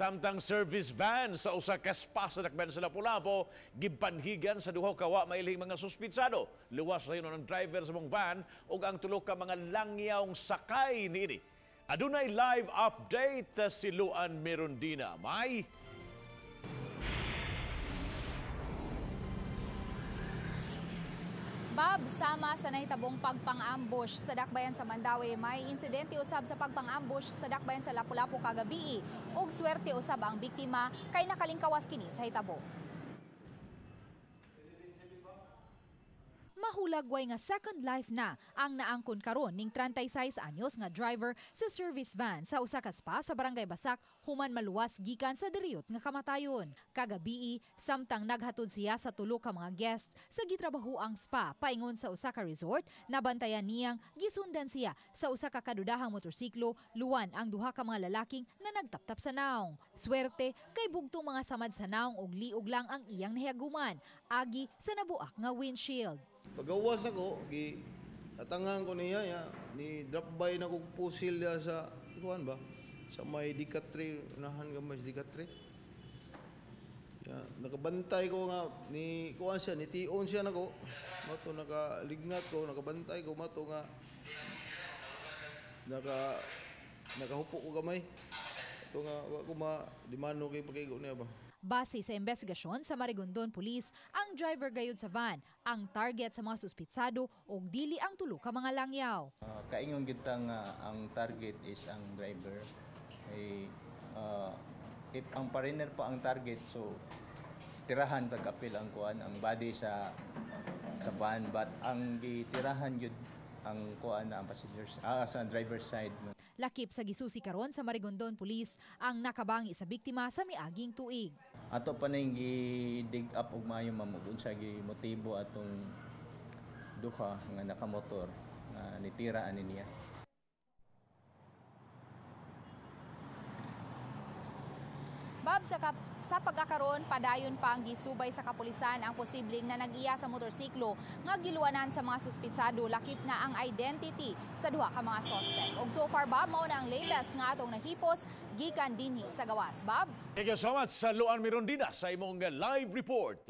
Samtang service van sa usa ka spa sa Dakbayan sa Lapu-Lapu gipanhigan sa duha ka wa mailhing mga suspitsado. Luwas rayon ang driver sa mong van ug ang tulo ka mga langyawng sakay niini. Adunay live update si Luan Mirondina. May Bob, sama sa nahitabong pagpang-ambush sa Dakbayan sa Mandawi, may insidente usab sa pagpang-ambush sa Dakbayan sa Lapu-Lapu kagabi ug swerte usab ang biktima kay nakalingkawas kini sa hitabo. Mahulagway nga second life na ang naangkon karon ning 36 anyos nga driver sa service van sa usa ka spa sa Barangay Basak human maluwas gikan sa diriyot nga kamatayon. Kagabi samtang naghatod siya sa tulo ka mga guests sa gitrabahoang spa paingon sa usa ka resort, nabantayan niyang gisundan siya sa usa ka kadudahang motorsiklo luwan ang duha ka mga lalaking nga nagtaptap sa naong. Swerte kay bugtong mga samad sa naong ug liog lang ang iyang nahiaguman agi sa nabuak nga windshield. Pagawas ako, atangan ko niya, ni drop by na kong pusil niya sa, ikuan ba? Sa may Dikatre, unahan ka may Dikatre. Nakabantay ko nga, ni kuan siya, ni tion siya na ko. Mato nakalignat ko, nakabantay ko, mato nga, nakahupo ko gamay. Ito nga, wako ma-dimano kay pakigo niya ba? Base sa investigasyon sa Marigondon Police, ang driver gayud sa van ang target sa mga suspitsado ug dili ang tulo ka mga langyaw. Kaingon kita nga ang target is ang driver. If ang partner pa ang target, so tirahan tag-apil ang kuan ang body sa van, but ang gitirahan yun ang kuan na ang passengers sa driver side. Lakip sa gisusi karon sa Marigondon Police ang nakabangi sa biktima sa miaging tuig. Ato pa ning gi-dig up og maayo mamugod sa motibo atong duha nga nakamotor na nitira ani niya. Bob, sa pagkakaroon, padayon pa ang gisubay sa kapulisan ang posibleng na nag-iya sa motorsiklo nga giluwanan sa mga suspitsado, lakip na ang identity sa duha ka mga suspect. Og so far, Bob, mao na ang latest nga atong nahipos gikan dinhi sa gawas. Bob? Thank you so much sa Luan Mirondina sa imong live report.